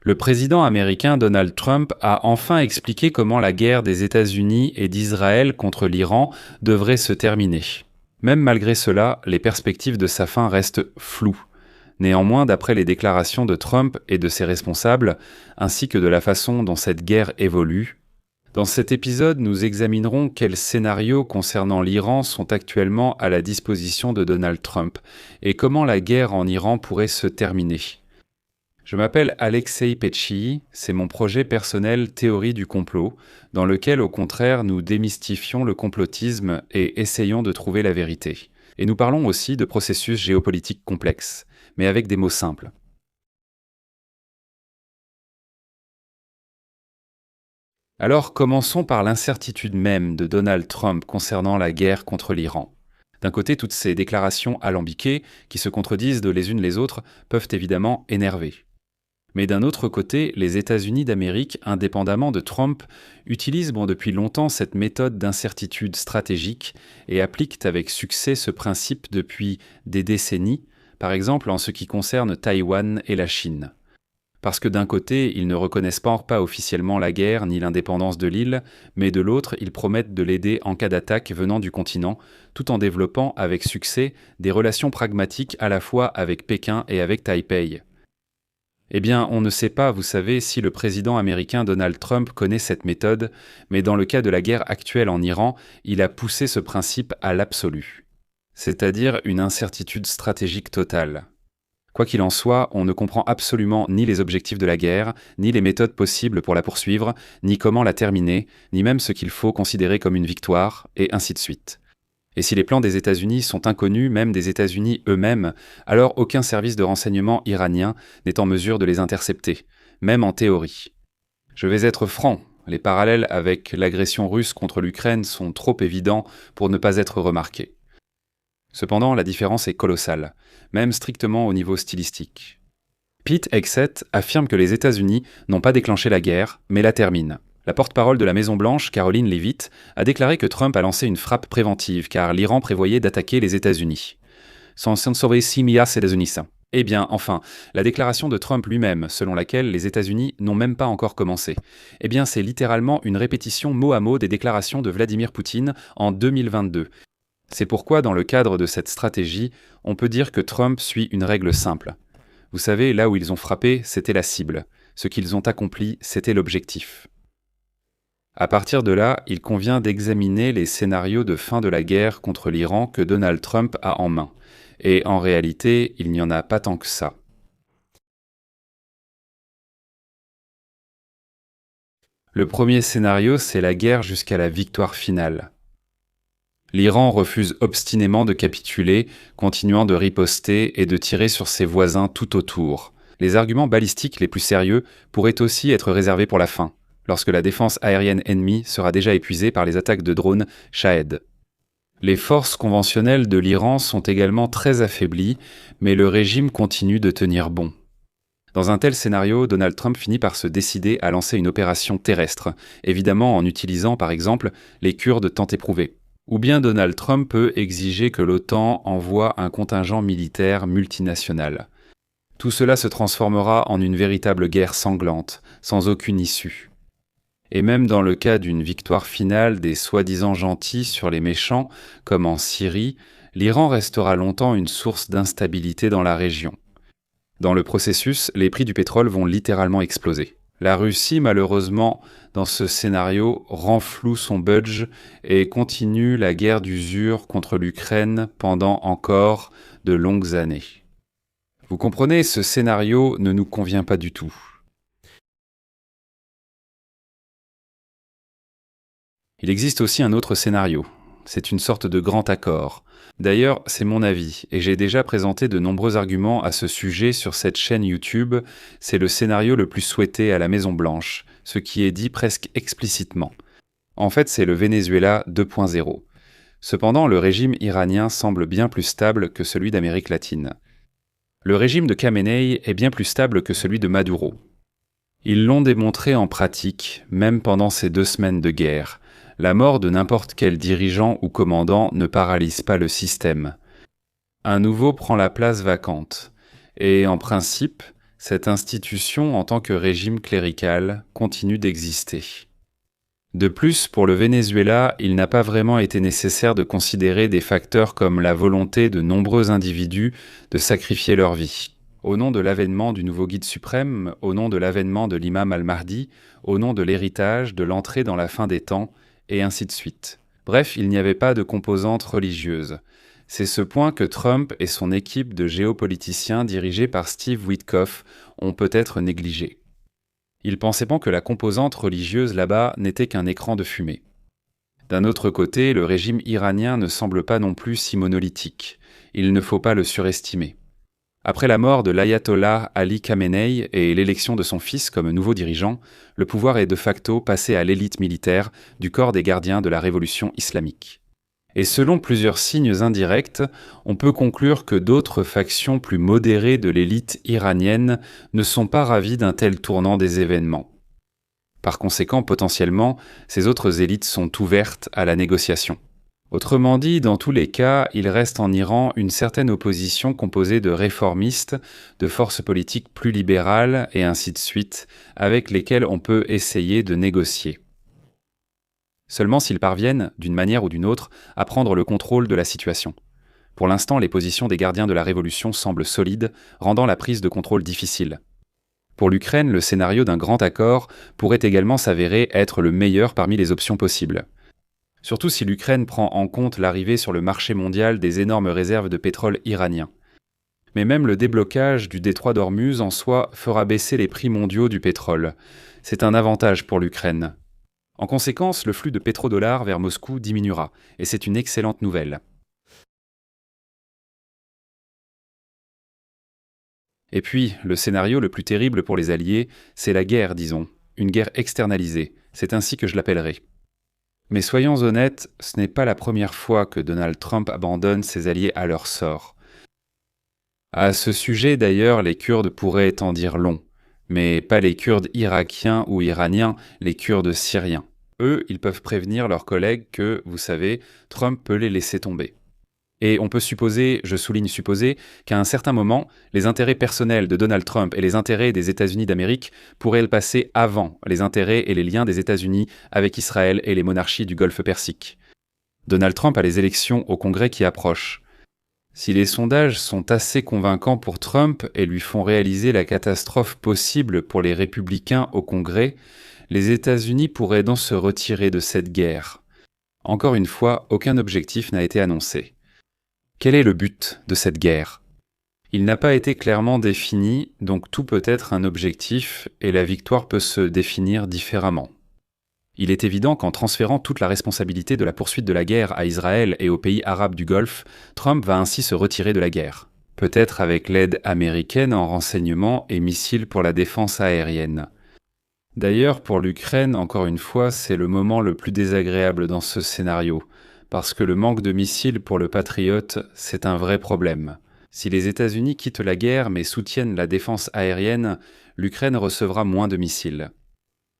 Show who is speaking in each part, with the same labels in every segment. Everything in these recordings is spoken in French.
Speaker 1: Le président américain Donald Trump a enfin expliqué comment la guerre des États-Unis et d'Israël contre l'Iran devrait se terminer. Même malgré cela, les perspectives de sa fin restent floues. Néanmoins, d'après les déclarations de Trump et de ses responsables, ainsi que de la façon dont cette guerre évolue, dans cet épisode, nous examinerons quels scénarios concernant l'Iran sont actuellement à la disposition de Donald Trump et comment la guerre en Iran pourrait se terminer. Je m'appelle Alexei Petchi, c'est mon projet personnel Théorie du complot, dans lequel au contraire nous démystifions le complotisme et essayons de trouver la vérité. Et nous parlons aussi de processus géopolitiques complexes, mais avec des mots simples. Alors commençons par l'incertitude même de Donald Trump concernant la guerre contre l'Iran. D'un côté, toutes ces déclarations alambiquées, qui se contredisent de les unes les autres, peuvent évidemment énerver. Mais d'un autre côté, les États-Unis d'Amérique, indépendamment de Trump, utilisent depuis longtemps cette méthode d'incertitude stratégique et appliquent avec succès ce principe depuis des décennies, par exemple en ce qui concerne Taïwan et la Chine. Parce que d'un côté, ils ne reconnaissent pas officiellement la guerre ni l'indépendance de l'île, mais de l'autre, ils promettent de l'aider en cas d'attaque venant du continent, tout en développant avec succès des relations pragmatiques à la fois avec Pékin et avec Taipei. Eh bien, on ne sait pas, vous savez, si le président américain Donald Trump connaît cette méthode, mais dans le cas de la guerre actuelle en Iran, il a poussé ce principe à l'absolu, c'est-à-dire une incertitude stratégique totale. Quoi qu'il en soit, on ne comprend absolument ni les objectifs de la guerre, ni les méthodes possibles pour la poursuivre, ni comment la terminer, ni même ce qu'il faut considérer comme une victoire, et ainsi de suite. Et si les plans des États-Unis sont inconnus, même des États-Unis eux-mêmes, alors aucun service de renseignement iranien n'est en mesure de les intercepter, même en théorie. Je vais être franc, les parallèles avec l'agression russe contre l'Ukraine sont trop évidents pour ne pas être remarqués. Cependant, la différence est colossale, même strictement au niveau stylistique. Pete Hegseth affirme que les États-Unis n'ont pas déclenché la guerre, mais la terminent. La porte-parole de la Maison-Blanche, Caroline Leavitt, a déclaré que Trump a lancé une frappe préventive car l'Iran prévoyait d'attaquer les États-Unis. Sans sauver 6 milliards États-Unis. Eh bien, enfin, la déclaration de Trump lui-même, selon laquelle les États-Unis n'ont même pas encore commencé, eh bien, c'est littéralement une répétition mot à mot des déclarations de Vladimir Poutine en 2022. C'est pourquoi, dans le cadre de cette stratégie, on peut dire que Trump suit une règle simple. Vous savez, là où ils ont frappé, c'était la cible. Ce qu'ils ont accompli, c'était l'objectif. À partir de là, il convient d'examiner les scénarios de fin de la guerre contre l'Iran que Donald Trump a en main. Et en réalité, il n'y en a pas tant que ça. Le premier scénario, c'est la guerre jusqu'à la victoire finale. L'Iran refuse obstinément de capituler, continuant de riposter et de tirer sur ses voisins tout autour. Les arguments balistiques les plus sérieux pourraient aussi être réservés pour la fin, lorsque la défense aérienne ennemie sera déjà épuisée par les attaques de drones Shahed. Les forces conventionnelles de l'Iran sont également très affaiblies, mais le régime continue de tenir bon. Dans un tel scénario, Donald Trump finit par se décider à lancer une opération terrestre, évidemment en utilisant par exemple les Kurdes tant éprouvés. Ou bien Donald Trump peut exiger que l'OTAN envoie un contingent militaire multinational. Tout cela se transformera en une véritable guerre sanglante, sans aucune issue. Et même dans le cas d'une victoire finale des soi-disant gentils sur les méchants, comme en Syrie, l'Iran restera longtemps une source d'instabilité dans la région. Dans le processus, les prix du pétrole vont littéralement exploser. La Russie, malheureusement, dans ce scénario, renfloue son budget et continue la guerre d'usure contre l'Ukraine pendant encore de longues années. Vous comprenez, ce scénario ne nous convient pas du tout. Il existe aussi un autre scénario. C'est une sorte de grand accord. D'ailleurs, c'est mon avis, et j'ai déjà présenté de nombreux arguments à ce sujet sur cette chaîne YouTube. C'est le scénario le plus souhaité à la Maison-Blanche, ce qui est dit presque explicitement. En fait, c'est le Venezuela 2.0. Cependant, le régime iranien semble bien plus stable que celui d'Amérique latine. Le régime de Khamenei est bien plus stable que celui de Maduro. Ils l'ont démontré en pratique, même pendant ces 2 semaines de guerre. La mort de n'importe quel dirigeant ou commandant ne paralyse pas le système. Un nouveau prend la place vacante. Et en principe, Cette institution, en tant que régime clérical, continue d'exister. De plus, pour le Venezuela, il n'a pas vraiment été nécessaire de considérer des facteurs comme la volonté de nombreux individus de sacrifier leur vie. Au nom de l'avènement du nouveau guide suprême, au nom de l'avènement de l'imam al-Mahdi, au nom de l'héritage, de l'entrée dans la fin des temps, et ainsi de suite. Bref, il n'y avait pas de composante religieuse. C'est ce point que Trump et son équipe de géopoliticiens dirigés par Steve Witkoff ont peut-être négligé. Ils pensaient pas que la composante religieuse là-bas n'était qu'un écran de fumée. D'un autre côté, le régime iranien ne semble pas non plus si monolithique. Il ne faut pas le surestimer. Après la mort de l'ayatollah Ali Khamenei et l'élection de son fils comme nouveau dirigeant, le pouvoir est de facto passé à l'élite militaire du corps des gardiens de la révolution islamique. Et selon plusieurs signes indirects, on peut conclure que d'autres factions plus modérées de l'élite iranienne ne sont pas ravies d'un tel tournant des événements. Par conséquent, potentiellement, ces autres élites sont ouvertes à la négociation. Autrement dit, dans tous les cas, il reste en Iran une certaine opposition composée de réformistes, de forces politiques plus libérales, et ainsi de suite, avec lesquelles on peut essayer de négocier. Seulement s'ils parviennent, d'une manière ou d'une autre, à prendre le contrôle de la situation. Pour l'instant, les positions des gardiens de la révolution semblent solides, rendant la prise de contrôle difficile. Pour l'Ukraine, le scénario d'un grand accord pourrait également s'avérer être le meilleur parmi les options possibles. Surtout si l'Ukraine prend en compte l'arrivée sur le marché mondial des énormes réserves de pétrole iranien. Mais même le déblocage du détroit d'Ormuz en soi fera baisser les prix mondiaux du pétrole. C'est un avantage pour l'Ukraine. En conséquence, le flux de pétrodollars vers Moscou diminuera, et c'est une excellente nouvelle. Et puis, le scénario le plus terrible pour les Alliés, c'est la guerre, disons, une guerre externalisée, c'est ainsi que je l'appellerai. Mais soyons honnêtes, ce n'est pas la première fois que Donald Trump abandonne ses alliés à leur sort. À ce sujet d'ailleurs, les Kurdes pourraient en dire long, mais pas les Kurdes irakiens ou iraniens, les Kurdes syriens. Eux, ils peuvent prévenir leurs collègues que, vous savez, Trump peut les laisser tomber. Et on peut supposer, je souligne supposer, qu'à un certain moment, les intérêts personnels de Donald Trump et les intérêts des États-Unis d'Amérique pourraient le passer avant les intérêts et les liens des États-Unis avec Israël et les monarchies du Golfe Persique. Donald Trump a les élections au Congrès qui approchent. Si les sondages sont assez convaincants pour Trump et lui font réaliser la catastrophe possible pour les républicains au Congrès, les États-Unis pourraient donc se retirer de cette guerre. Encore une fois, aucun objectif n'a été annoncé. Quel est le but de cette guerre ? Il n'a pas été clairement défini, donc tout peut être un objectif et la victoire peut se définir différemment. Il est évident qu'en transférant toute la responsabilité de la poursuite de la guerre à Israël et aux pays arabes du Golfe, Trump va ainsi se retirer de la guerre. Peut-être avec l'aide américaine en renseignements et missiles pour la défense aérienne. D'ailleurs, pour l'Ukraine, encore une fois, c'est le moment le plus désagréable dans ce scénario. Parce que le manque de missiles pour le Patriot, c'est un vrai problème. Si les États-Unis quittent la guerre mais soutiennent la défense aérienne, l'Ukraine recevra moins de missiles.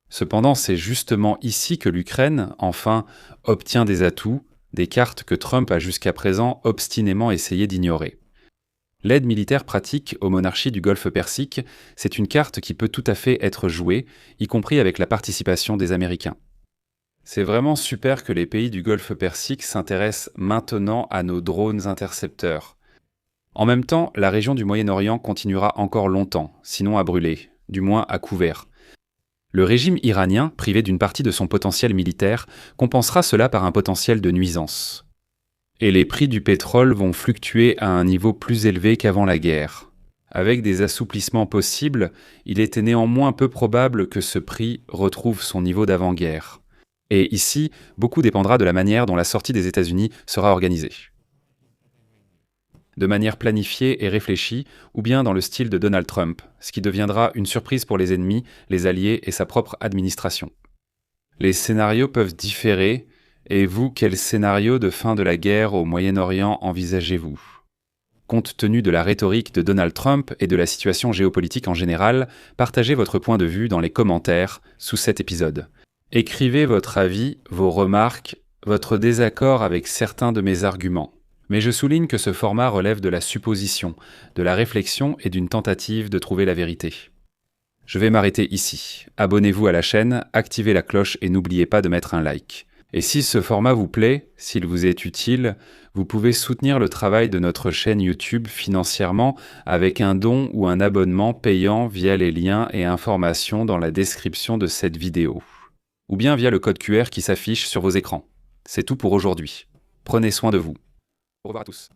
Speaker 1: Cependant, c'est justement ici que l'Ukraine, enfin, obtient des atouts, des cartes que Trump a jusqu'à présent obstinément essayé d'ignorer. L'aide militaire pratique aux monarchies du Golfe Persique, c'est une carte qui peut tout à fait être jouée, y compris avec la participation des Américains. C'est vraiment super que les pays du Golfe Persique s'intéressent maintenant à nos drones intercepteurs. En même temps, la région du Moyen-Orient continuera encore longtemps, sinon à brûler, du moins à couvert. Le régime iranien, privé d'une partie de son potentiel militaire, compensera cela par un potentiel de nuisance. Et les prix du pétrole vont fluctuer à un niveau plus élevé qu'avant la guerre. Avec des assouplissements possibles, il était néanmoins peu probable que ce prix retrouve son niveau d'avant-guerre. Et ici, beaucoup dépendra de la manière dont la sortie des États-Unis sera organisée. De manière planifiée et réfléchie, ou bien dans le style de Donald Trump, ce qui deviendra une surprise pour les ennemis, les alliés et sa propre administration. Les scénarios peuvent différer, et vous, quel scénario de fin de la guerre au Moyen-Orient envisagez-vous ? Compte tenu de la rhétorique de Donald Trump et de la situation géopolitique en général, partagez votre point de vue dans les commentaires sous cet épisode. Écrivez votre avis, vos remarques, votre désaccord avec certains de mes arguments. Mais je souligne que ce format relève de la supposition, de la réflexion et d'une tentative de trouver la vérité. Je vais m'arrêter ici. Abonnez-vous à la chaîne, activez la cloche et n'oubliez pas de mettre un like. Et si ce format vous plaît, s'il vous est utile, vous pouvez soutenir le travail de notre chaîne YouTube financièrement avec un don ou un abonnement payant via les liens et informations dans la description de cette vidéo. Ou bien via le code QR qui s'affiche sur vos écrans. C'est tout pour aujourd'hui. Prenez soin de vous. Au revoir à tous.